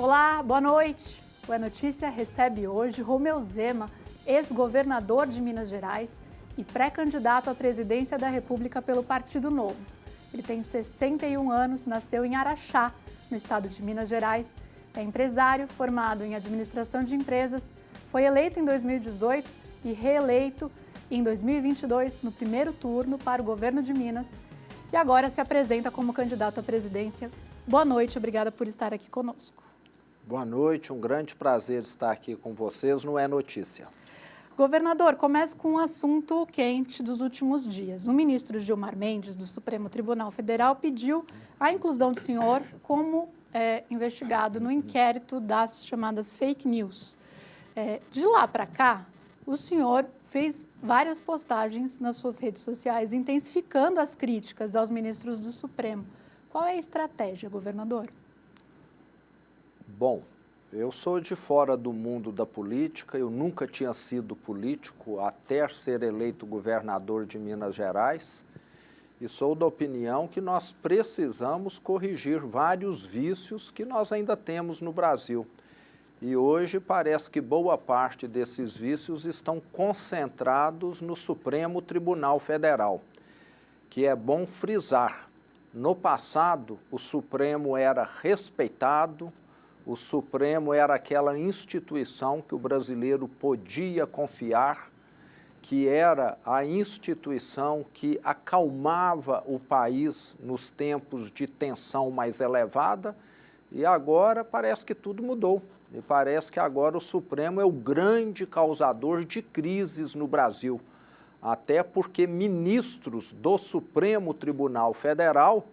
Olá, boa noite. O É Notícia recebe hoje Romeu Zema, ex-governador de Minas Gerais e pré-candidato à presidência da República pelo Partido Novo. Ele tem 61 anos, nasceu em Araxá, no estado de Minas Gerais. É empresário, formado em administração de empresas, foi eleito em 2018 e reeleito em 2022 no primeiro turno para o governo de Minas e agora se apresenta como candidato à presidência. Boa noite, obrigada por estar aqui conosco. Boa noite, um grande prazer estar aqui com vocês no É Notícia. Governador, começo com um assunto quente dos últimos dias. O ministro Gilmar Mendes, do Supremo Tribunal Federal, pediu a inclusão do senhor como investigado no inquérito das chamadas fake news. De lá para cá, o senhor fez várias postagens nas suas redes sociais, intensificando as críticas aos ministros do Supremo. Qual é a estratégia, governador? Bom, eu sou de fora do mundo da política, eu nunca tinha sido político até ser eleito governador de Minas Gerais e sou da opinião que nós precisamos corrigir vários vícios que nós ainda temos no Brasil. E hoje parece que boa parte desses vícios estão concentrados no Supremo Tribunal Federal, que é bom frisar. No passado, o Supremo era respeitado, o Supremo era aquela instituição que o brasileiro podia confiar, que era a instituição que acalmava o país nos tempos de tensão mais elevada, e agora parece que tudo mudou. E parece que agora o Supremo é o grande causador de crises no Brasil. Até porque ministros do Supremo Tribunal Federal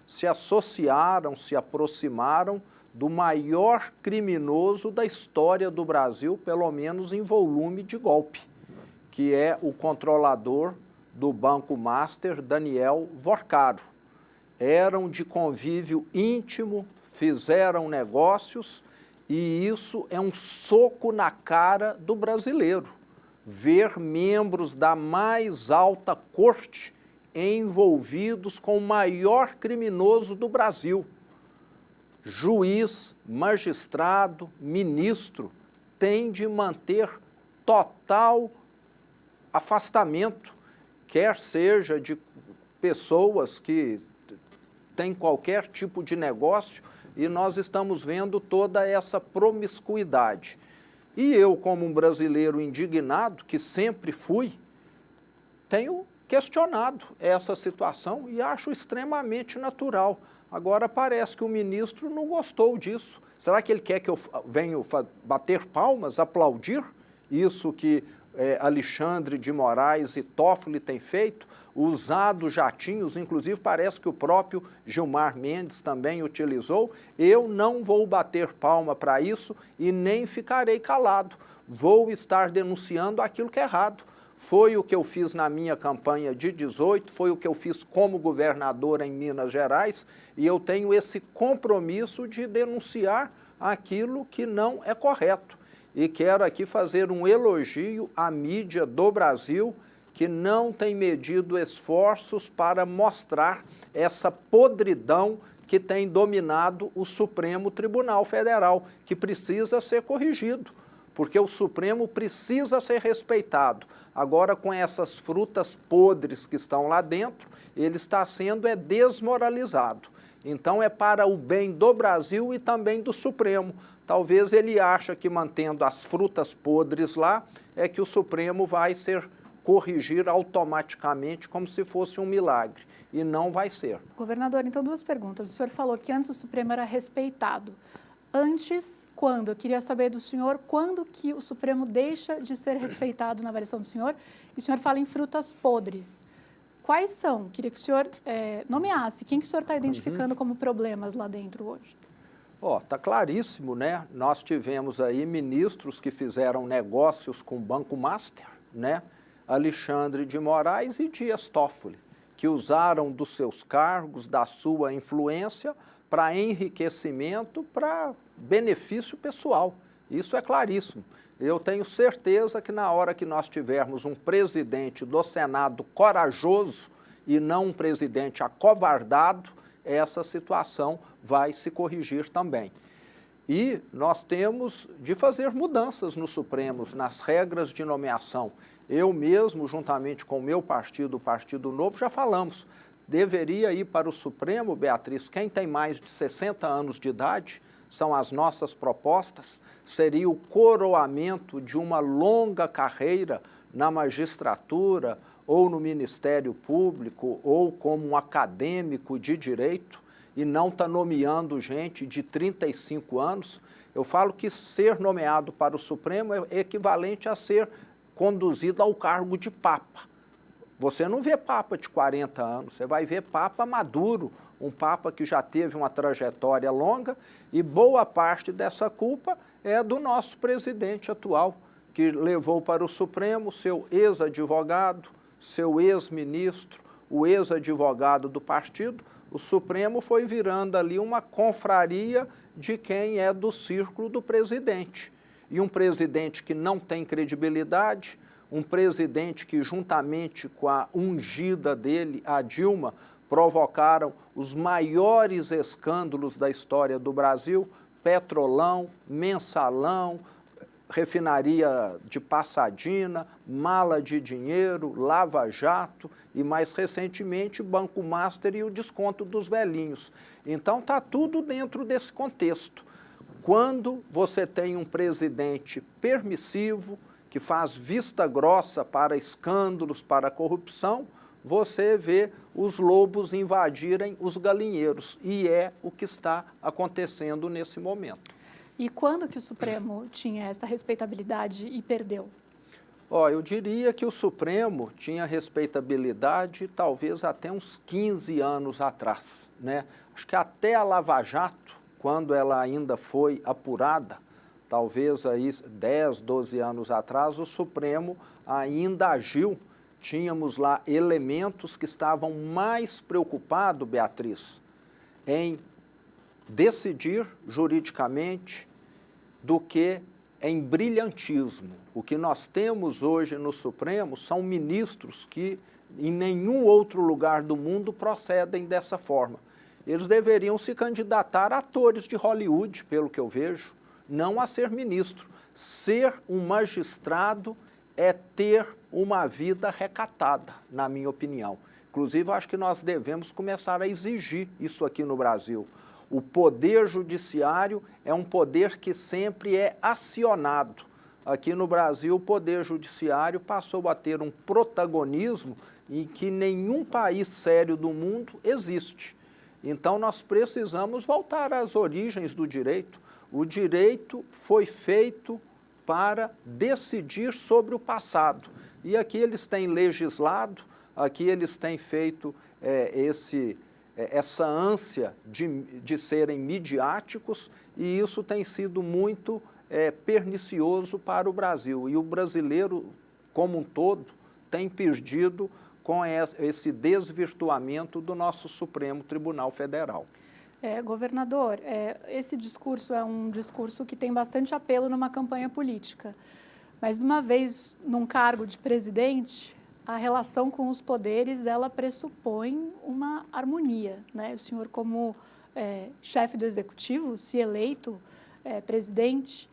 se associaram, se aproximaram do maior criminoso da história do Brasil, pelo menos em volume de golpe, que é o controlador do Banco Master, Daniel Vorcaro. Eram de convívio íntimo, fizeram negócios, e isso é um soco na cara do brasileiro. Ver membros da mais alta corte envolvidos com o maior criminoso do Brasil. Juiz, magistrado, ministro tem de manter total afastamento, quer seja de pessoas que têm qualquer tipo de negócio, e nós estamos vendo toda essa promiscuidade. E eu, como um brasileiro indignado, que sempre fui, tenho questionado essa situação e acho extremamente natural. Agora parece que o ministro não gostou disso. Será que ele quer que eu venha bater palmas, aplaudir isso que Alexandre de Moraes e Toffoli têm feito? Usado jatinhos, inclusive parece que o próprio Gilmar Mendes também utilizou. Eu não vou bater palma para isso e nem ficarei calado. Vou estar denunciando aquilo que é errado. Foi o que eu fiz na minha campanha de 18, foi o que eu fiz como governador em Minas Gerais, e eu tenho esse compromisso de denunciar aquilo que não é correto. E quero aqui fazer um elogio à mídia do Brasil, que não tem medido esforços para mostrar essa podridão que tem dominado o Supremo Tribunal Federal, que precisa ser corrigido, porque o Supremo precisa ser respeitado. Agora, com essas frutas podres que estão lá dentro, ele está sendo desmoralizado. Então, é para o bem do Brasil e também do Supremo. Talvez ele ache que mantendo as frutas podres lá, é que o Supremo vai ser corrigir automaticamente como se fosse um milagre, e não vai ser. Governador, então duas perguntas. O senhor falou que antes o Supremo era respeitado. Antes, quando? Eu queria saber do senhor quando que o Supremo deixa de ser respeitado na avaliação do senhor, e o senhor fala em frutas podres. Quais são? Queria que o senhor nomeasse. Quem que o senhor está identificando como problemas lá dentro hoje? Está claríssimo, né? Nós tivemos aí ministros que fizeram negócios com o Banco Master, né? Alexandre de Moraes e Dias Toffoli, que usaram dos seus cargos, da sua influência, para enriquecimento, para benefício pessoal. Isso é claríssimo. Eu tenho certeza que na hora que nós tivermos um presidente do Senado corajoso e não um presidente acovardado, essa situação vai se corrigir também. E nós temos de fazer mudanças no Supremo, nas regras de nomeação. Eu mesmo, juntamente com o meu partido, o Partido Novo, já falamos. Deveria ir para o Supremo, Beatriz, quem tem mais de 60 anos de idade, são as nossas propostas, seria o coroamento de uma longa carreira na magistratura, ou no Ministério Público, ou como um acadêmico de direito, e não está nomeando gente de 35 anos. Eu falo que ser nomeado para o Supremo é equivalente a ser conduzido ao cargo de Papa. Você não vê Papa de 40 anos, você vai ver Papa maduro, um Papa que já teve uma trajetória longa, e boa parte dessa culpa é do nosso presidente atual, que levou para o Supremo seu ex-advogado, seu ex-ministro, o ex-advogado do partido. O Supremo foi virando ali uma confraria de quem é do círculo do presidente. E um presidente que não tem credibilidade, um presidente que, juntamente com a ungida dele, a Dilma, provocaram os maiores escândalos da história do Brasil, Petrolão, Mensalão, refinaria de Passadina, mala de dinheiro, Lava Jato e, mais recentemente, Banco Master e o desconto dos velhinhos. Então, está tudo dentro desse contexto. Quando você tem um presidente permissivo, que faz vista grossa para escândalos, para corrupção, você vê os lobos invadirem os galinheiros. E é o que está acontecendo nesse momento. E quando que o Supremo tinha essa respeitabilidade e perdeu? Eu diria que o Supremo tinha respeitabilidade talvez até uns 15 anos atrás, né? Acho que até a Lava Jato, quando ela ainda foi apurada, talvez aí 10, 12 anos atrás, o Supremo ainda agiu. Tínhamos lá elementos que estavam mais preocupados, Beatriz, em decidir juridicamente do que em brilhantismo. O que nós temos hoje no Supremo são ministros que em nenhum outro lugar do mundo procedem dessa forma. Eles deveriam se candidatar a atores de Hollywood, pelo que eu vejo, não a ser ministro. Ser um magistrado é ter uma vida recatada, na minha opinião. Inclusive, eu acho que nós devemos começar a exigir isso aqui no Brasil. O poder judiciário é um poder que sempre é acionado. Aqui no Brasil, o poder judiciário passou a ter um protagonismo em que nenhum país sério do mundo existe. Então, nós precisamos voltar às origens do direito. O direito foi feito para decidir sobre o passado. E aqui eles têm legislado, aqui eles têm feito essa ânsia de serem midiáticos, e isso tem sido muito pernicioso para o Brasil. E o brasileiro, como um todo, tem perdido com esse desvirtuamento do nosso Supremo Tribunal Federal. Governador, esse discurso é um discurso que tem bastante apelo numa campanha política, mas uma vez num cargo de presidente, a relação com os poderes, ela pressupõe uma harmonia, né? O senhor, como chefe do executivo, se eleito presidente,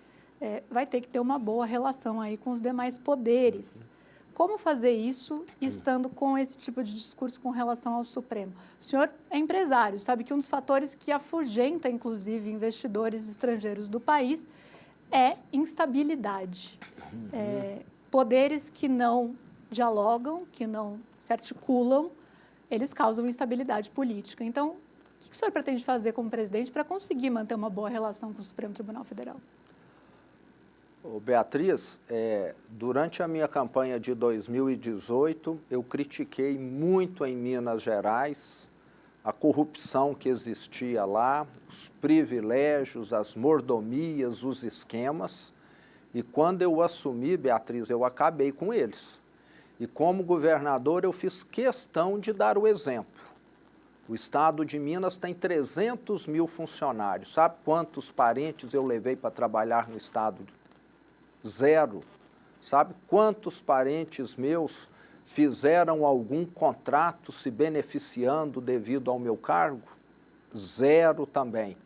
vai ter que ter uma boa relação aí com os demais poderes. Como fazer isso estando com esse tipo de discurso com relação ao Supremo? O senhor é empresário, sabe que um dos fatores que afugenta, inclusive, investidores estrangeiros do país é instabilidade. Poderes que não dialogam, que não se articulam, eles causam instabilidade política. Então, o que o senhor pretende fazer como presidente para conseguir manter uma boa relação com o Supremo Tribunal Federal? Beatriz, durante a minha campanha de 2018, eu critiquei muito em Minas Gerais a corrupção que existia lá, os privilégios, as mordomias, os esquemas. E quando eu assumi, Beatriz, eu acabei com eles. E como governador, eu fiz questão de dar o exemplo. O estado de Minas tem 300 mil funcionários. Sabe quantos parentes eu levei para trabalhar no estado? 0. Sabe quantos parentes meus fizeram algum contrato se beneficiando devido ao meu cargo? 0 também.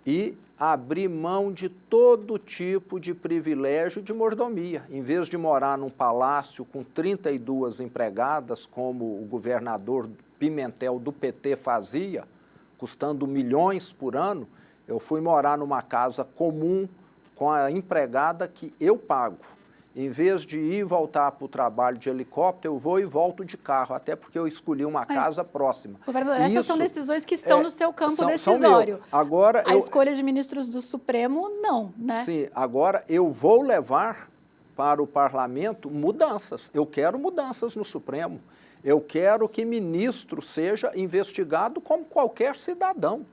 e abrir mão de todo tipo de privilégio de mordomia. Em vez de morar num palácio com 32 empregadas, como o governador Pimentel do PT fazia, custando milhões por ano, eu fui morar numa casa comum com a empregada que eu pago. Em vez de ir e voltar para o trabalho de helicóptero, eu vou e volto de carro, até porque eu escolhi uma casa próxima. Governador, essas são decisões que estão no seu campo decisório. Agora, a escolha de ministros do Supremo, não, né? Sim, agora eu vou levar para o parlamento mudanças. Eu quero mudanças no Supremo. Eu quero que ministro seja investigado como qualquer cidadão.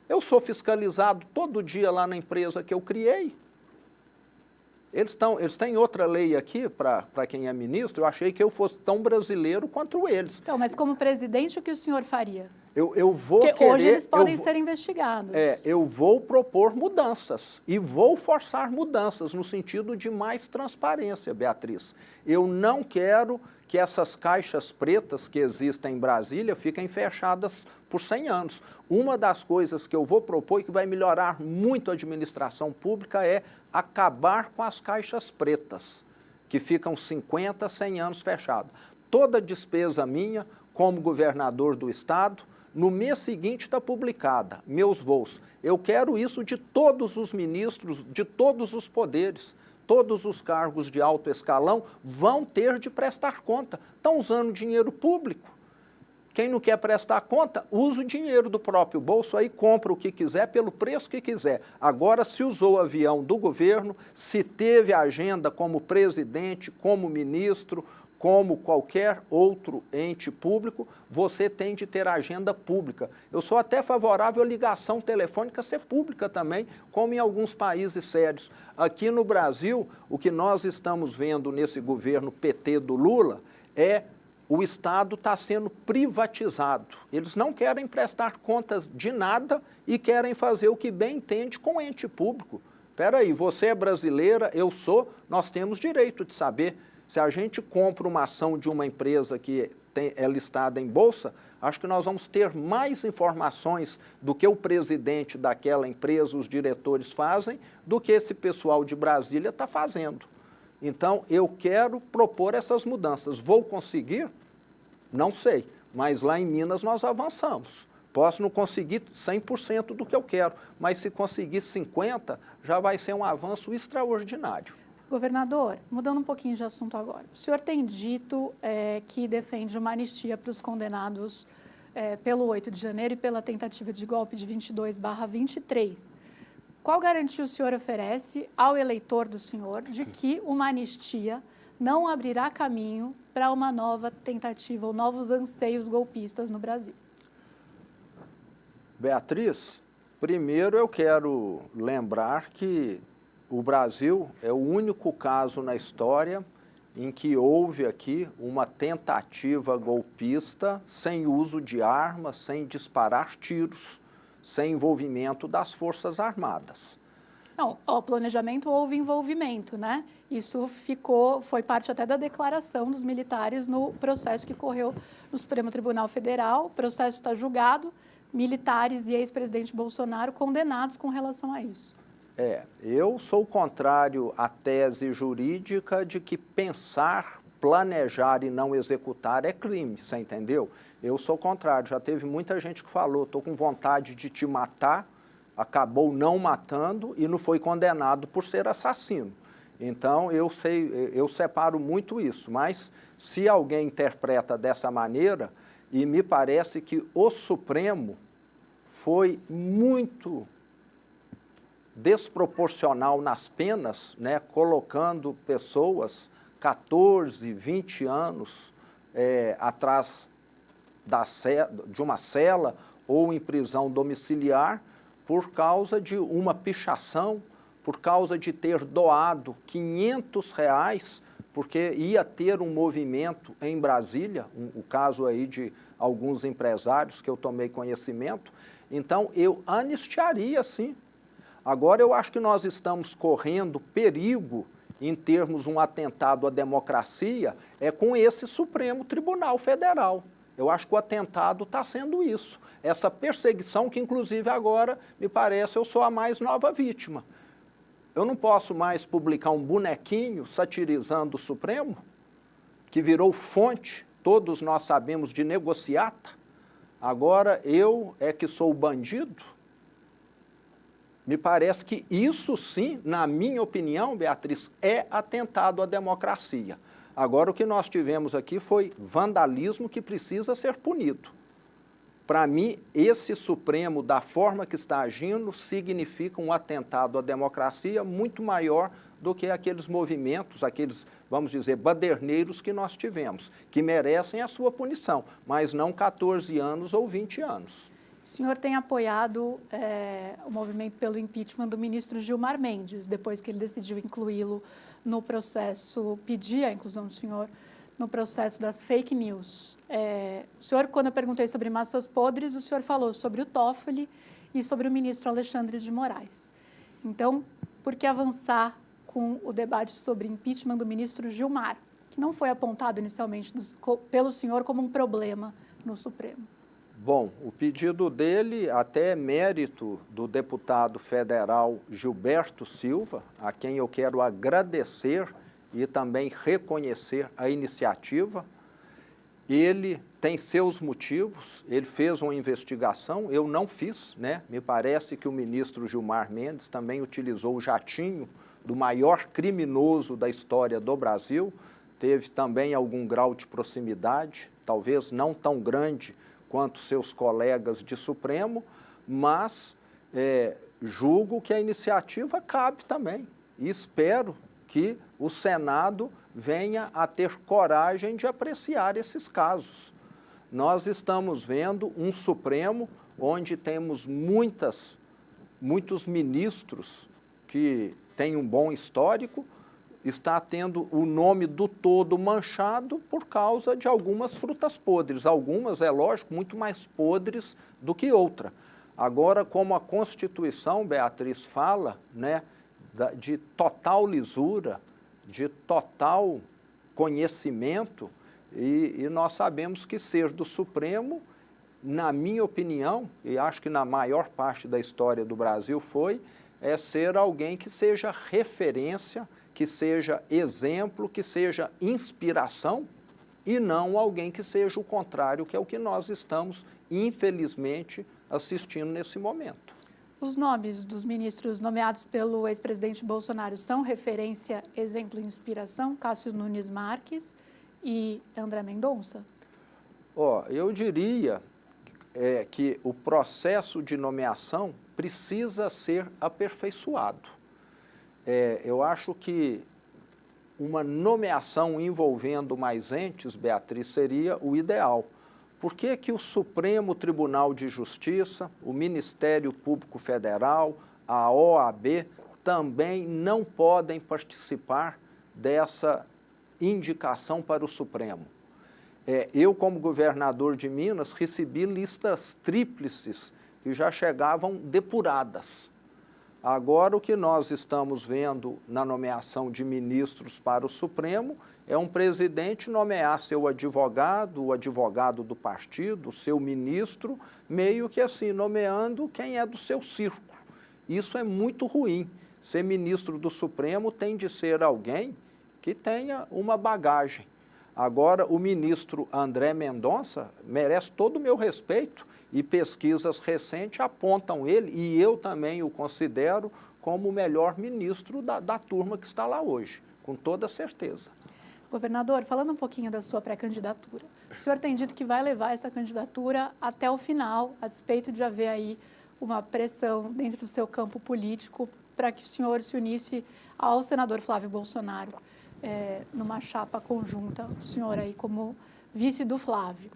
Eu sou fiscalizado todo dia lá na empresa que eu criei. Eles têm outra lei aqui para quem é ministro. Eu achei que eu fosse tão brasileiro quanto eles. Então, mas como presidente, o que o senhor faria? Eu vou Porque querer, hoje eles podem ser investigados. Eu vou propor mudanças e vou forçar mudanças no sentido de mais transparência, Beatriz. Eu não quero que essas caixas pretas que existem em Brasília fiquem fechadas por 100 anos. Uma das coisas que eu vou propor e que vai melhorar muito a administração pública é acabar com as caixas pretas, que ficam 50, 100 anos fechadas. Toda despesa minha, como governador do estado, no mês seguinte está publicada, meus voos. Eu quero isso de todos os ministros, de todos os poderes. Todos os cargos de alto escalão vão ter de prestar conta. Estão usando dinheiro público. Quem não quer prestar conta, usa o dinheiro do próprio bolso, aí compra o que quiser, pelo preço que quiser. Agora, se usou o avião do governo, se teve agenda como presidente, como ministro, como qualquer outro ente público, você tem de ter agenda pública. Eu sou até favorável à ligação telefônica ser pública também, como em alguns países sérios. Aqui no Brasil, o que nós estamos vendo nesse governo PT do Lula é o Estado está sendo privatizado. Eles não querem prestar contas de nada e querem fazer o que bem entende com o ente público. Espera aí, você é brasileira, eu sou, nós temos direito de saber. Se a gente compra uma ação de uma empresa que é listada em bolsa, acho que nós vamos ter mais informações do que o presidente daquela empresa, os diretores fazem, do que esse pessoal de Brasília está fazendo. Então, eu quero propor essas mudanças. Vou conseguir? Não sei, mas lá em Minas nós avançamos. Posso não conseguir 100% do que eu quero, mas se conseguir 50%, já vai ser um avanço extraordinário. Governador, mudando um pouquinho de assunto agora, o senhor tem dito que defende uma anistia para os condenados pelo 8 de janeiro e pela tentativa de golpe de 22/23. Qual garantia o senhor oferece ao eleitor do senhor de que uma anistia não abrirá caminho para uma nova tentativa ou novos anseios golpistas no Brasil? Beatriz, primeiro eu quero lembrar que o Brasil é o único caso na história em que houve aqui uma tentativa golpista sem uso de armas, sem disparar tiros, sem envolvimento das Forças Armadas. Não, o planejamento houve envolvimento, né? Isso foi parte até da declaração dos militares no processo que correu no Supremo Tribunal Federal. O processo está julgado, militares e ex-presidente Bolsonaro condenados com relação a isso. Eu sou contrário à tese jurídica de que pensar, planejar e não executar é crime, você entendeu? Eu sou contrário, já teve muita gente que falou, estou com vontade de te matar, acabou não matando e não foi condenado por ser assassino. Então, eu separo muito isso, mas se alguém interpreta dessa maneira, e me parece que o Supremo foi muito desproporcional nas penas, né, colocando pessoas 14, 20 anos atrás de uma cela ou em prisão domiciliar por causa de uma pichação, por causa de ter doado R$500, porque ia ter um movimento em Brasília, o caso aí de alguns empresários que eu tomei conhecimento. Então, eu anistiaria, sim. Agora, eu acho que nós estamos correndo perigo em termos um atentado à democracia com esse Supremo Tribunal Federal. Eu acho que o atentado está sendo isso. Essa perseguição que, inclusive, agora, me parece, eu sou a mais nova vítima. Eu não posso mais publicar um bonequinho satirizando o Supremo, que virou fonte, todos nós sabemos, de negociata. Agora eu é que sou o bandido. Me parece que isso sim, na minha opinião, Beatriz, é atentado à democracia. Agora o que nós tivemos aqui foi vandalismo que precisa ser punido. Para mim, esse Supremo, da forma que está agindo, significa um atentado à democracia muito maior do que aqueles movimentos, aqueles, vamos dizer, baderneiros que nós tivemos, que merecem a sua punição, mas não 14 anos ou 20 anos. O senhor tem apoiado o movimento pelo impeachment do ministro Gilmar Mendes, depois que ele decidiu incluí-lo no processo, pedir a inclusão do senhor no processo das fake news. O senhor, quando eu perguntei sobre massas podres, o senhor falou sobre o Toffoli e sobre o ministro Alexandre de Moraes. Então, por que avançar com o debate sobre impeachment do ministro Gilmar, que não foi apontado inicialmente pelo senhor como um problema no Supremo? Bom, o pedido dele até é mérito do deputado federal Gilberto Silva, a quem eu quero agradecer e também reconhecer a iniciativa. Ele tem seus motivos, ele fez uma investigação, eu não fiz, né? Me parece que o ministro Gilmar Mendes também utilizou o jatinho do maior criminoso da história do Brasil, teve também algum grau de proximidade, talvez não tão grande quanto seus colegas de Supremo, mas julgo que a iniciativa cabe também e espero que o Senado venha a ter coragem de apreciar esses casos. Nós estamos vendo um Supremo onde temos muitos ministros que têm um bom histórico, está tendo o nome do todo manchado por causa de algumas frutas podres. Algumas, é lógico, muito mais podres do que outra. Agora, como a Constituição, Beatriz, fala, né, de total lisura, de total conhecimento, e nós sabemos que ser do Supremo, na minha opinião, e acho que na maior parte da história do Brasil é ser alguém que seja referência, que seja exemplo, que seja inspiração, e não alguém que seja o contrário, que é o que nós estamos, infelizmente, assistindo nesse momento. Os nomes dos ministros nomeados pelo ex-presidente Bolsonaro são referência, exemplo e inspiração? Cássio Nunes Marques e André Mendonça? Eu diria que o processo de nomeação precisa ser aperfeiçoado. Eu acho que uma nomeação envolvendo mais entes, Beatriz, seria o ideal. Por que que o Supremo Tribunal de Justiça, o Ministério Público Federal, a OAB, também não podem participar dessa indicação para o Supremo? Eu, como governador de Minas, recebi listas tríplices que já chegavam depuradas. Agora, o que nós estamos vendo na nomeação de ministros para o Supremo é um presidente nomear seu advogado, o advogado do partido, o seu ministro, meio que assim, nomeando quem é do seu círculo. Isso é muito ruim. Ser ministro do Supremo tem de ser alguém que tenha uma bagagem. Agora, o ministro André Mendonça merece todo o meu respeito e pesquisas recentes apontam ele, e eu também o considero como o melhor ministro da turma que está lá hoje, com toda certeza. Governador, falando um pouquinho da sua pré-candidatura, o senhor tem dito que vai levar essa candidatura até o final, a despeito de haver aí uma pressão dentro do seu campo político para que o senhor se unisse ao senador Flávio Bolsonaro, numa chapa conjunta, o senhor aí como vice do Flávio.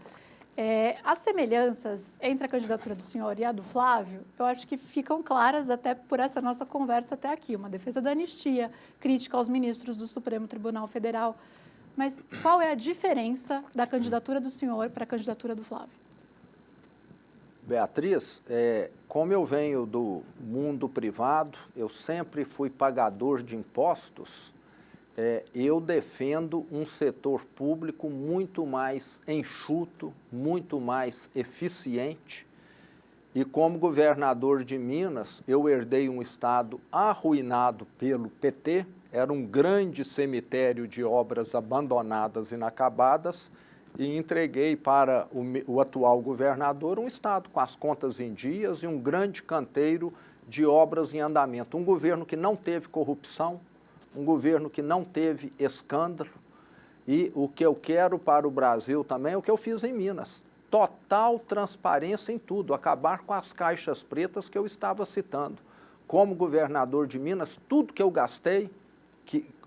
As semelhanças entre a candidatura do senhor e a do Flávio, eu acho que ficam claras até por essa nossa conversa até aqui, uma defesa da anistia, crítica aos ministros do Supremo Tribunal Federal. Mas qual é a diferença da candidatura do senhor para a candidatura do Flávio? Beatriz, como eu venho do mundo privado, eu sempre fui pagador de impostos, eu defendo um setor público muito mais enxuto, muito mais eficiente. E como governador de Minas, eu herdei um estado arruinado pelo PT, era um grande cemitério de obras abandonadas, inacabadas, e entreguei para o atual governador um estado com as contas em dias e um grande canteiro de obras em andamento. Um governo que não teve corrupção, um governo que não teve escândalo, e o que eu quero para o Brasil também é o que eu fiz em Minas. Total transparência em tudo, acabar com as caixas pretas que eu estava citando. Como governador de Minas, tudo que eu gastei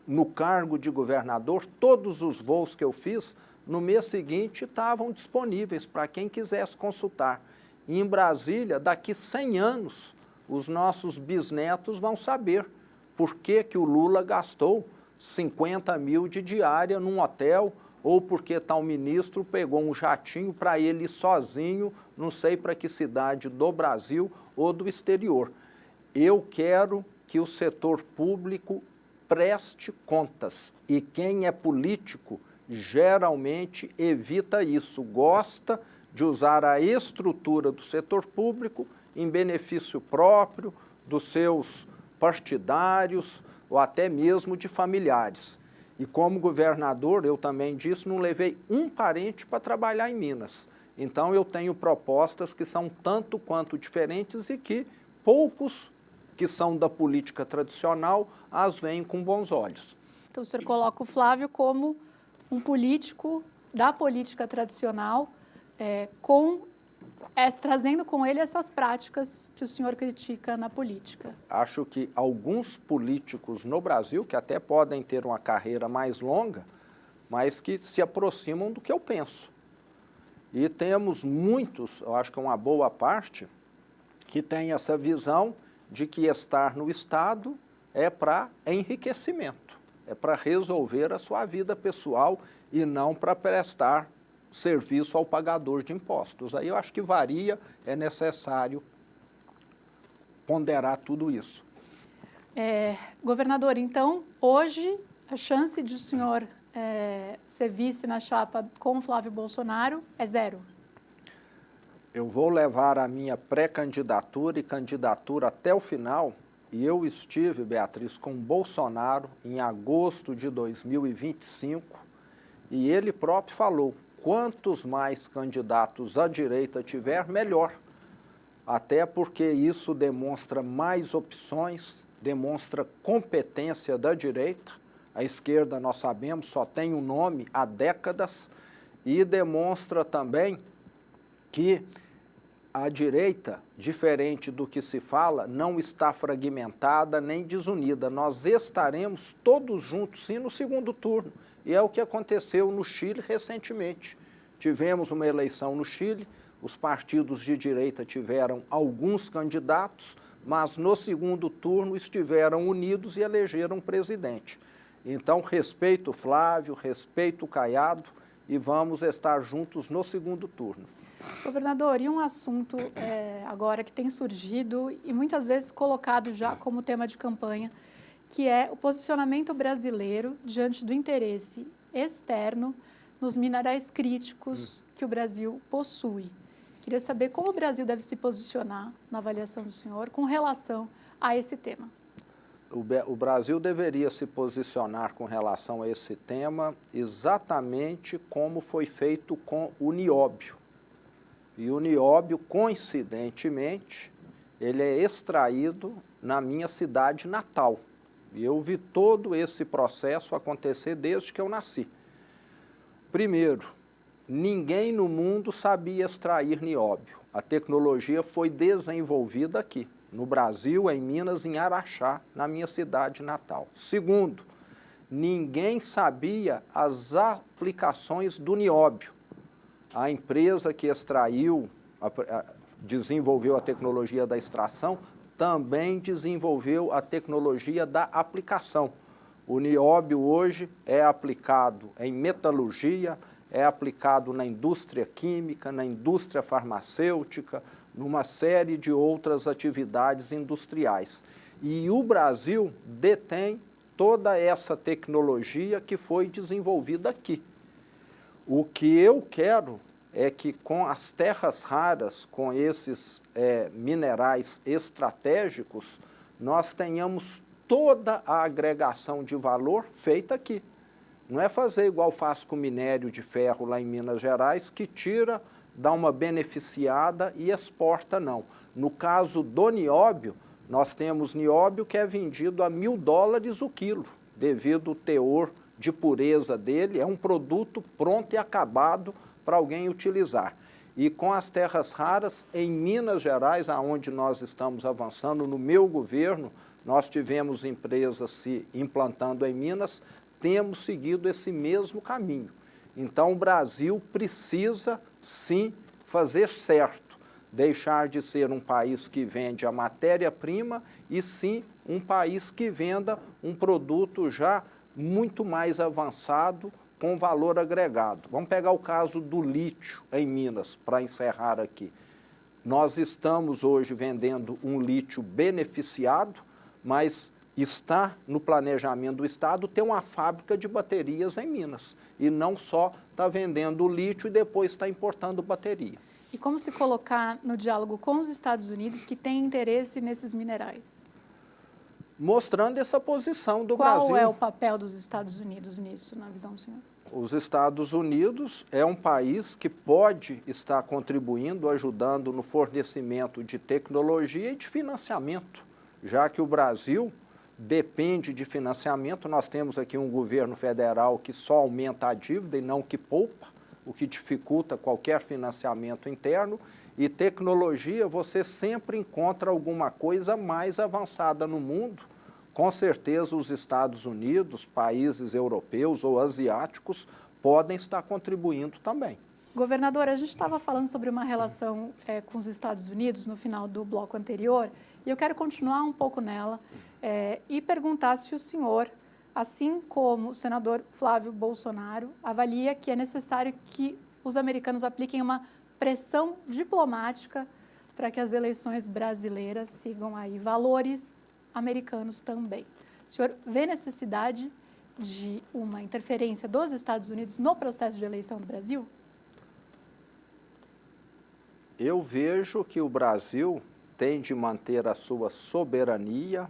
no cargo de governador, todos os voos que eu fiz, no mês seguinte estavam disponíveis para quem quisesse consultar. E em Brasília, daqui 100 anos, os nossos bisnetos vão saber por que o Lula gastou 50 mil de diária num hotel, ou porque tal ministro pegou um jatinho para ele ir sozinho, não sei para que cidade do Brasil ou do exterior. Eu quero que o setor público preste contas, e quem é político geralmente evita isso, gosta de usar a estrutura do setor público em benefício próprio, dos seus partidários ou até mesmo de familiares. E como governador, eu também disse, não levei um parente para trabalhar em Minas. Então eu tenho propostas que são tanto quanto diferentes e que poucos que são da política tradicional as veem com bons olhos. Então o senhor coloca o Flávio como um político da política tradicional, trazendo com ele essas práticas que o senhor critica na política. Acho que alguns políticos no Brasil, que até podem ter uma carreira mais longa, mas que se aproximam do que eu penso. E temos muitos, eu acho que uma boa parte, que tem essa visão de que estar no Estado é para enriquecimento, é para resolver a sua vida pessoal e não para prestar serviço ao pagador de impostos. Aí eu acho que varia, é necessário ponderar tudo isso. Governador, então, hoje a chance de o senhor ser vice na chapa com Flávio Bolsonaro é zero? Eu vou levar a minha pré-candidatura e candidatura até o final, e eu estive, Beatriz, com Bolsonaro em agosto de 2025, e ele próprio falou, quantos mais candidatos à direita tiver, melhor. Até porque isso demonstra mais opções, demonstra competência da direita. A esquerda, nós sabemos, só tem um nome há décadas, e demonstra também que a direita, diferente do que se fala, não está fragmentada nem desunida. Nós estaremos todos juntos, sim, no segundo turno. E é o que aconteceu no Chile recentemente. Tivemos uma eleição no Chile, os partidos de direita tiveram alguns candidatos, mas no segundo turno estiveram unidos e elegeram um presidente. Então, respeito o Flávio, respeito o Caiado e vamos estar juntos no segundo turno. Governador, e um assunto agora que tem surgido e muitas vezes colocado já como tema de campanha, que é o posicionamento brasileiro diante do interesse externo nos minerais críticos que o Brasil possui. Queria saber como o Brasil deve se posicionar na avaliação do senhor com relação a esse tema. O Brasil deveria se posicionar com relação a esse tema exatamente como foi feito com o nióbio. E o nióbio, coincidentemente, ele é extraído na minha cidade natal. E eu vi todo esse processo acontecer desde que eu nasci. Primeiro, ninguém no mundo sabia extrair nióbio. A tecnologia foi desenvolvida aqui, no Brasil, em Minas, em Araxá, na minha cidade natal. Segundo, ninguém sabia as aplicações do nióbio. A empresa que extraiu, desenvolveu a tecnologia da extração, também desenvolveu a tecnologia da aplicação. O nióbio hoje é aplicado em metalurgia, é aplicado na indústria química, na indústria farmacêutica, numa série de outras atividades industriais. E o Brasil detém toda essa tecnologia que foi desenvolvida aqui. O que eu quero é que com as terras raras, com esses minerais estratégicos, nós tenhamos toda a agregação de valor feita aqui. Não é fazer igual faz com o minério de ferro lá em Minas Gerais, que tira, dá uma beneficiada e exporta, não. No caso do nióbio, nós temos nióbio que é vendido a $1.000 o quilo, devido ao teor de pureza dele, é um produto pronto e acabado para alguém utilizar. E com as terras raras, em Minas Gerais, aonde nós estamos avançando, no meu governo, nós tivemos empresas se implantando em Minas, temos seguido esse mesmo caminho. Então, o Brasil precisa, sim, fazer certo, deixar de ser um país que vende a matéria-prima e, sim, um país que venda um produto já muito mais avançado, com valor agregado. Vamos pegar o caso do lítio em Minas, para encerrar aqui. Nós estamos hoje vendendo um lítio beneficiado, mas está no planejamento do Estado ter uma fábrica de baterias em Minas, e não só está vendendo o lítio e depois está importando bateria. E como se colocar no diálogo com os Estados Unidos, que têm interesse nesses minerais? Mostrando essa posição do Brasil. Qual é o papel dos Estados Unidos nisso, na visão do senhor? Os Estados Unidos é um país que pode estar contribuindo, ajudando no fornecimento de tecnologia e de financiamento, já que o Brasil depende de financiamento. Nós temos aqui um governo federal que só aumenta a dívida e não que poupa, o que dificulta qualquer financiamento interno. E tecnologia, você sempre encontra alguma coisa mais avançada no mundo. Com certeza, os Estados Unidos, países europeus ou asiáticos podem estar contribuindo também. Governador, a gente estava falando sobre uma relação com os Estados Unidos no final do bloco anterior, e eu quero continuar um pouco nela e perguntar se o senhor, assim como o senador Flávio Bolsonaro, avalia que é necessário que os americanos apliquem uma pressão diplomática para que as eleições brasileiras sigam aí valores americanos também. O senhor vê necessidade de uma interferência dos Estados Unidos no processo de eleição do Brasil? Eu vejo que o Brasil tem de manter a sua soberania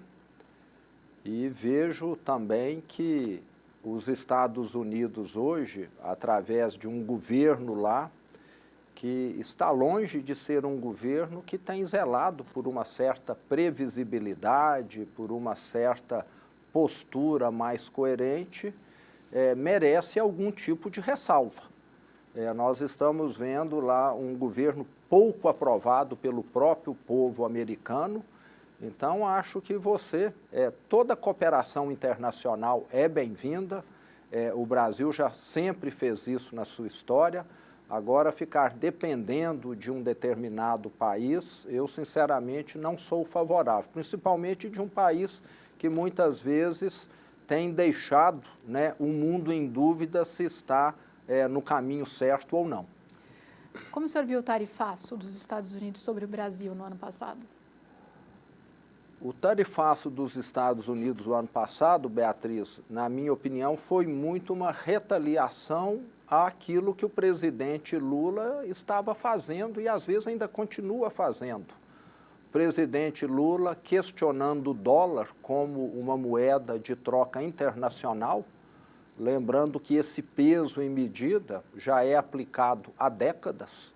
e vejo também que os Estados Unidos hoje, através de um governo lá, que está longe de ser um governo que tem zelado por uma certa previsibilidade, por uma certa postura mais coerente, merece algum tipo de ressalva. Nós estamos vendo lá um governo pouco aprovado pelo próprio povo americano, então acho que toda cooperação internacional é bem-vinda, o Brasil já sempre fez isso na sua história. Agora, ficar dependendo de um determinado país, eu sinceramente não sou favorável, principalmente de um país que muitas vezes tem deixado o mundo em dúvida se está no caminho certo ou não. Como o senhor viu o tarifaço dos Estados Unidos sobre o Brasil no ano passado? O tarifaço dos Estados Unidos no ano passado, Beatriz, na minha opinião, foi muito uma retaliação àquilo que o presidente Lula estava fazendo e às vezes ainda continua fazendo. O presidente Lula questionando o dólar como uma moeda de troca internacional, lembrando que esse peso em medida já é aplicado há décadas,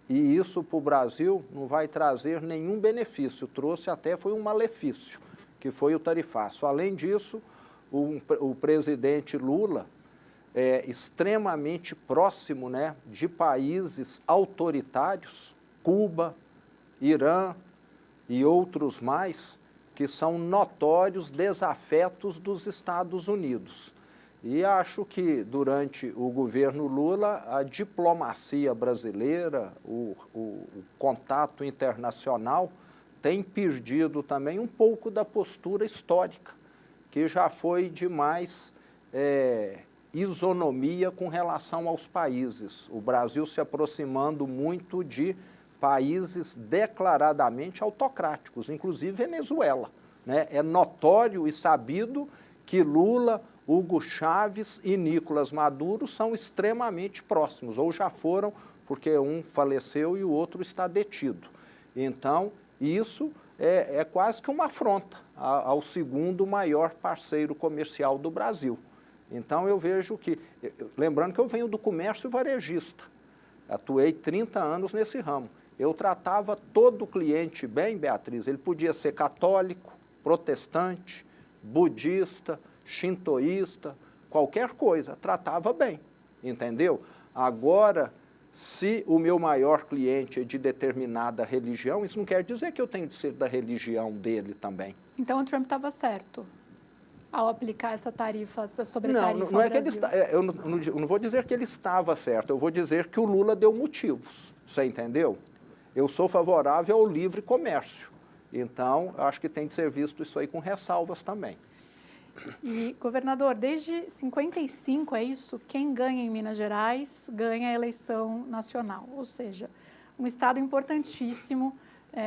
E isso para o Brasil não vai trazer nenhum benefício, foi um malefício, que foi o tarifaço. Além disso, o presidente Lula é extremamente próximo de países autoritários, Cuba, Irã e outros mais, que são notórios desafetos dos Estados Unidos. E acho que, durante o governo Lula, a diplomacia brasileira, o contato internacional, tem perdido também um pouco da postura histórica, que já foi de mais isonomia com relação aos países. O Brasil se aproximando muito de países declaradamente autocráticos, inclusive Venezuela. É notório e sabido que Lula, Hugo Chávez e Nicolás Maduro são extremamente próximos, ou já foram, porque um faleceu e o outro está detido. Então, isso é quase que uma afronta ao segundo maior parceiro comercial do Brasil. Então, eu vejo que, lembrando que eu venho do comércio varejista, atuei 30 anos nesse ramo. Eu tratava todo o cliente bem, Beatriz, ele podia ser católico, protestante, budista, shintoísta, qualquer coisa, tratava bem, entendeu? Agora, se o meu maior cliente é de determinada religião, isso não quer dizer que eu tenho de ser da religião dele também. Então o Trump estava certo ao aplicar essa tarifa, essa sobretarifa não é que ele está, eu não vou dizer que ele estava certo, eu vou dizer que o Lula deu motivos, você entendeu? Eu sou favorável ao livre comércio, então acho que tem de ser visto isso aí com ressalvas também. E, governador, desde 55, é isso? Quem ganha em Minas Gerais ganha a eleição nacional, ou seja, um estado importantíssimo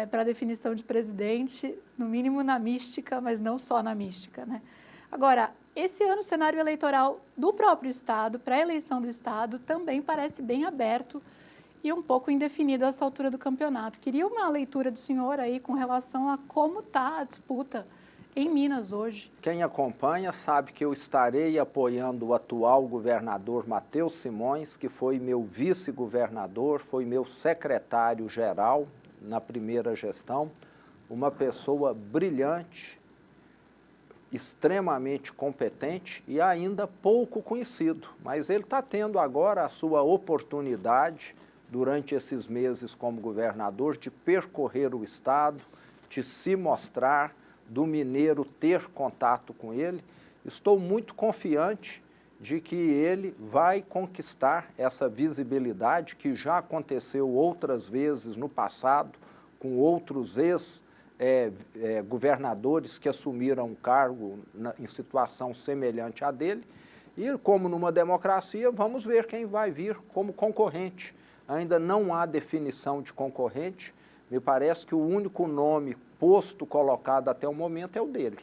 para a definição de presidente, no mínimo na mística, mas não só na mística, né? Agora, esse ano o cenário eleitoral do próprio estado, para a eleição do estado, também parece bem aberto e um pouco indefinido a essa altura do campeonato. Queria uma leitura do senhor aí com relação a como está a disputa em Minas hoje. Quem acompanha sabe que eu estarei apoiando o atual governador Matheus Simões, que foi meu vice-governador, foi meu secretário-geral na primeira gestão, uma pessoa brilhante, extremamente competente e ainda pouco conhecido. Mas ele está tendo agora a sua oportunidade, durante esses meses como governador, de percorrer o estado, de se mostrar, do mineiro ter contato com ele. Estou muito confiante de que ele vai conquistar essa visibilidade que já aconteceu outras vezes no passado, com outros ex-governadores que assumiram um cargo em situação semelhante à dele. E, como numa democracia, vamos ver quem vai vir como concorrente. Ainda não há definição de concorrente. Me parece que o único nome posto colocado até o momento é o dele.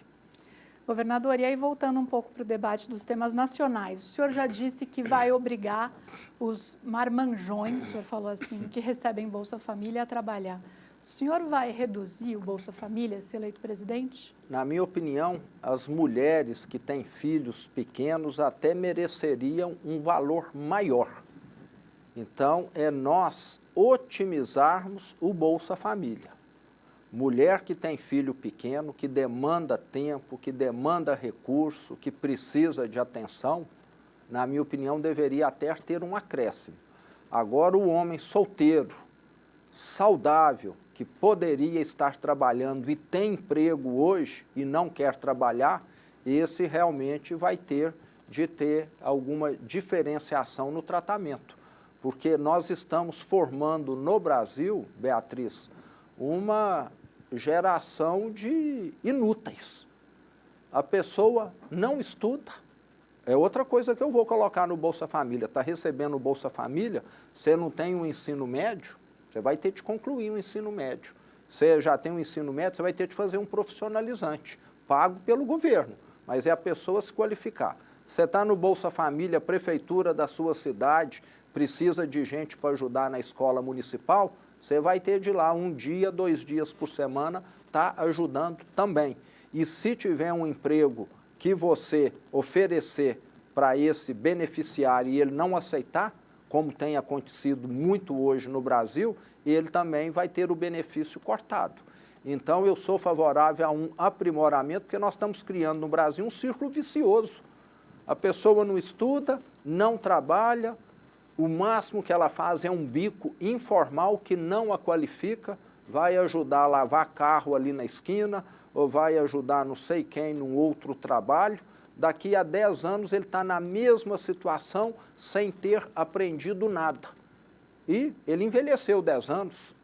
Governador, e aí voltando um pouco para o debate dos temas nacionais, o senhor já disse que vai obrigar os marmanjões, o senhor falou assim, que recebem Bolsa Família a trabalhar. O senhor vai reduzir o Bolsa Família se eleito presidente? Na minha opinião, as mulheres que têm filhos pequenos até mereceriam um valor maior. Então, é nós otimizarmos o Bolsa Família. Mulher que tem filho pequeno, que demanda tempo, que demanda recurso, que precisa de atenção, na minha opinião, deveria até ter um acréscimo. Agora, o homem solteiro, saudável, que poderia estar trabalhando e tem emprego hoje e não quer trabalhar, esse realmente vai ter de ter alguma diferenciação no tratamento. Porque nós estamos formando no Brasil, Beatriz, uma geração de inúteis. A pessoa não estuda. É outra coisa que eu vou colocar no Bolsa Família. Está recebendo o Bolsa Família, você não tem um ensino médio, você vai ter de concluir um ensino médio. Você já tem um ensino médio, você vai ter de fazer um profissionalizante, pago pelo governo, mas é a pessoa se qualificar. Você está no Bolsa Família, a prefeitura da sua cidade precisa de gente para ajudar na escola municipal, você vai ter de ir lá 1 dia, 2 dias por semana, tá ajudando também. E se tiver um emprego que você oferecer para esse beneficiário e ele não aceitar, como tem acontecido muito hoje no Brasil, ele também vai ter o benefício cortado. Então, eu sou favorável a um aprimoramento, porque nós estamos criando no Brasil um círculo vicioso. A pessoa não estuda, não trabalha, o máximo que ela faz é um bico informal que não a qualifica, vai ajudar a lavar carro ali na esquina, ou vai ajudar não sei quem num outro trabalho. Daqui a 10 anos ele está na mesma situação sem ter aprendido nada. E ele envelheceu 10 anos.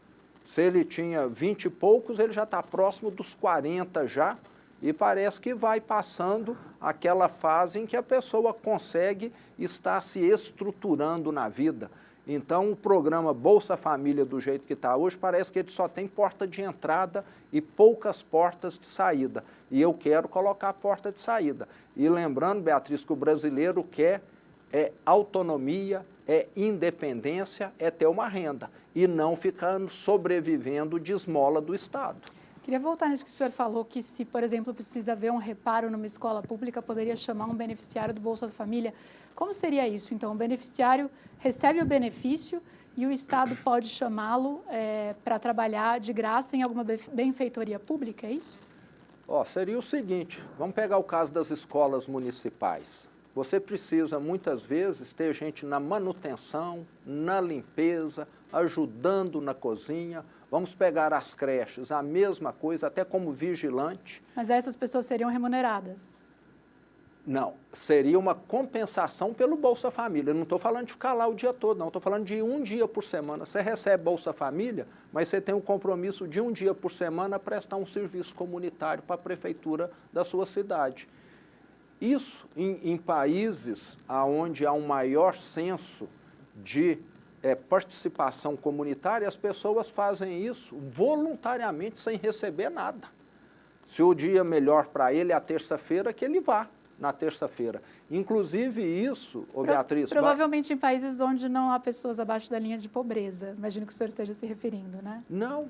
Se ele tinha 20 e poucos, ele já está próximo dos 40 já, e parece que vai passando aquela fase em que a pessoa consegue estar se estruturando na vida. Então, o programa Bolsa Família, do jeito que está hoje, parece que ele só tem porta de entrada e poucas portas de saída. E eu quero colocar a porta de saída. E lembrando, Beatriz, que o brasileiro quer autonomia, independência, ter uma renda. E não ficar sobrevivendo de esmola do Estado. Queria voltar nisso que o senhor falou, que se, por exemplo, precisa haver um reparo numa escola pública, poderia chamar um beneficiário do Bolsa Família. Como seria isso? Então, o beneficiário recebe o benefício e o Estado pode chamá-lo para trabalhar de graça em alguma benfeitoria pública, é isso? Seria o seguinte, vamos pegar o caso das escolas municipais. Você precisa, muitas vezes, ter gente na manutenção, na limpeza, ajudando na cozinha. Vamos pegar as creches, a mesma coisa, até como vigilante. Mas essas pessoas seriam remuneradas? Não, seria uma compensação pelo Bolsa Família. Eu não estou falando de ficar lá o dia todo, não. Estou falando de um dia por semana. Você recebe Bolsa Família, mas você tem um compromisso de um dia por semana prestar um serviço comunitário para a prefeitura da sua cidade. Isso em países onde há um maior senso de participação comunitária, as pessoas fazem isso voluntariamente, sem receber nada. Se o dia melhor para ele é a terça-feira, que ele vá na terça-feira. Inclusive isso, Beatriz... Provavelmente em países onde não há pessoas abaixo da linha de pobreza. Imagino que o senhor esteja se referindo, né? Não,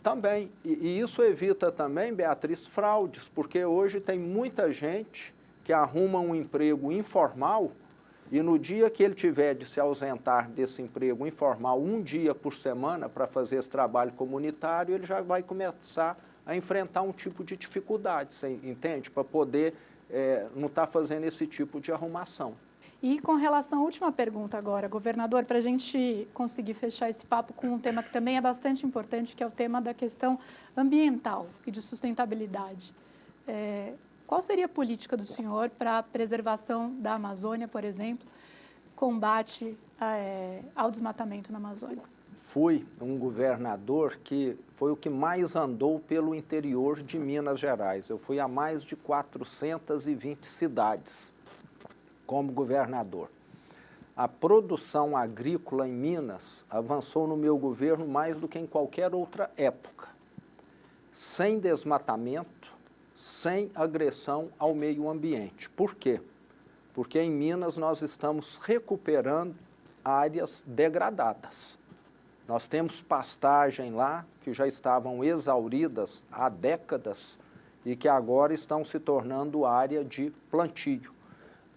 também. E isso evita também, Beatriz, fraudes, porque hoje tem muita gente que arruma um emprego informal e no dia que ele tiver de se ausentar desse emprego informal um dia por semana para fazer esse trabalho comunitário, ele já vai começar a enfrentar um tipo de dificuldade, você entende? Para poder não estar fazendo esse tipo de arrumação. E com relação à última pergunta agora, governador, para a gente conseguir fechar esse papo com um tema que também é bastante importante, que é o tema da questão ambiental e de sustentabilidade. Qual seria a política do senhor para a preservação da Amazônia, por exemplo, combate ao desmatamento na Amazônia? Fui um governador que foi o que mais andou pelo interior de Minas Gerais. Eu fui a mais de 420 cidades como governador. A produção agrícola em Minas avançou no meu governo mais do que em qualquer outra época, sem desmatamento, sem agressão ao meio ambiente. Por quê? Porque em Minas nós estamos recuperando áreas degradadas. Nós temos pastagem lá que já estavam exauridas há décadas e que agora estão se tornando área de plantio.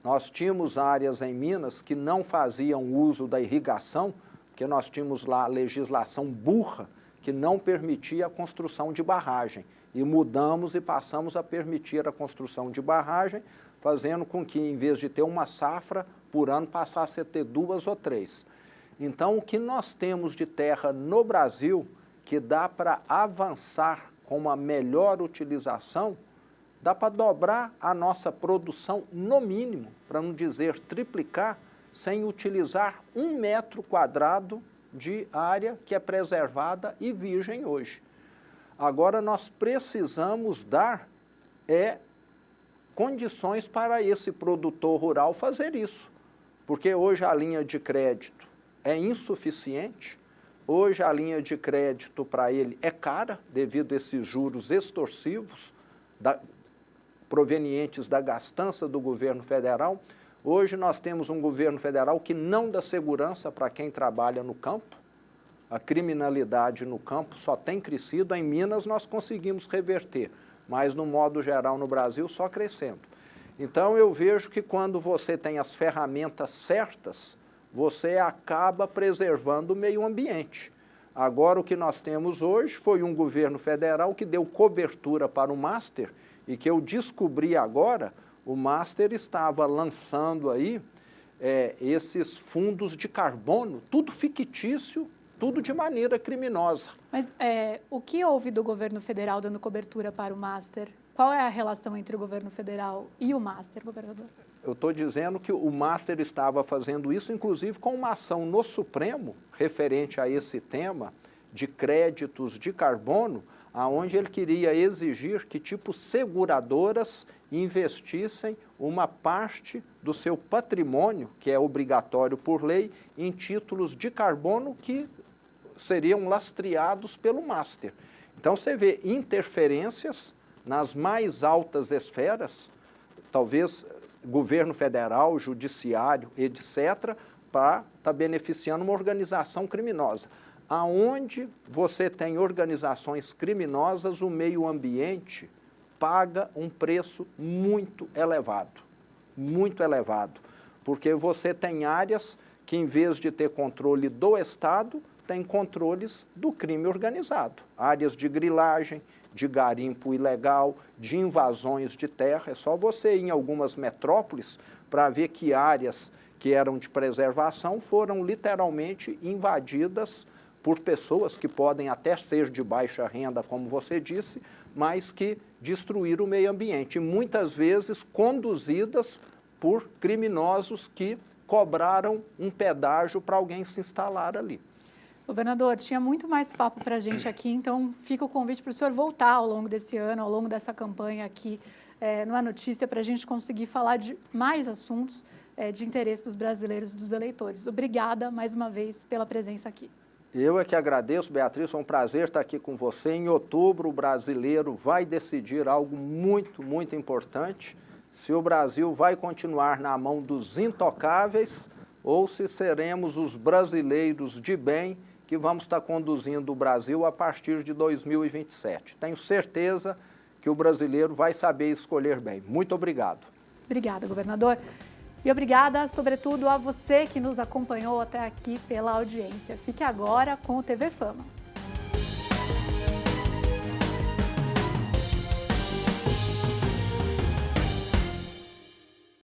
Nós tínhamos áreas em Minas que não faziam uso da irrigação, porque nós tínhamos lá a legislação burra que não permitia a construção de barragem. E mudamos e passamos a permitir a construção de barragem, fazendo com que, em vez de ter uma safra por ano, passasse a ter 2 ou 3. Então, o que nós temos de terra no Brasil, que dá para avançar com uma melhor utilização, dá para dobrar a nossa produção no mínimo, para não dizer triplicar, sem utilizar 1 metro quadrado de área que é preservada e virgem hoje. Agora, nós precisamos dar condições para esse produtor rural fazer isso, porque hoje a linha de crédito é insuficiente, hoje a linha de crédito para ele é cara, devido a esses juros extorsivos provenientes da gastança do governo federal. Hoje nós temos um governo federal que não dá segurança para quem trabalha no campo. A criminalidade no campo só tem crescido. Em Minas nós conseguimos reverter, mas no modo geral no Brasil só crescendo. Então eu vejo que quando você tem as ferramentas certas, você acaba preservando o meio ambiente. Agora o que nós temos hoje foi um governo federal que deu cobertura para o Master e que eu descobri agora, o Master estava lançando aí esses fundos de carbono, tudo fictício, tudo de maneira criminosa. Mas o que houve do governo federal dando cobertura para o Master? Qual é a relação entre o governo federal e o Master, governador? Eu estou dizendo que o Master estava fazendo isso, inclusive com uma ação no Supremo, referente a esse tema, de créditos de carbono, aonde ele queria exigir que tipo seguradoras investissem uma parte do seu patrimônio, que é obrigatório por lei, em títulos de carbono que seriam lastreados pelo Master. Então você vê interferências nas mais altas esferas, talvez governo federal, judiciário, etc., para estar beneficiando uma organização criminosa. Aonde você tem organizações criminosas, o meio ambiente paga um preço muito elevado, porque você tem áreas que, em vez de ter controle do Estado, tem controles do crime organizado, áreas de grilagem, de garimpo ilegal, de invasões de terra. É só você ir em algumas metrópoles para ver que áreas que eram de preservação foram literalmente invadidas por pessoas que podem até ser de baixa renda, como você disse, mas que destruíram o meio ambiente, e muitas vezes conduzidas por criminosos que cobraram um pedágio para alguém se instalar ali. Governador, tinha muito mais papo para a gente aqui, então fica o convite para o senhor voltar ao longo desse ano, ao longo dessa campanha aqui no A Notícia, para a gente conseguir falar de mais assuntos de interesse dos brasileiros e dos eleitores. Obrigada mais uma vez pela presença aqui. Eu é que agradeço, Beatriz, foi um prazer estar aqui com você. Em outubro, o brasileiro vai decidir algo muito, muito importante, se o Brasil vai continuar na mão dos intocáveis ou se seremos os brasileiros de bem que vamos estar conduzindo o Brasil a partir de 2027. Tenho certeza que o brasileiro vai saber escolher bem. Muito obrigado. Obrigada, governador. E obrigada, sobretudo, a você que nos acompanhou até aqui pela audiência. Fique agora com o TV Fama.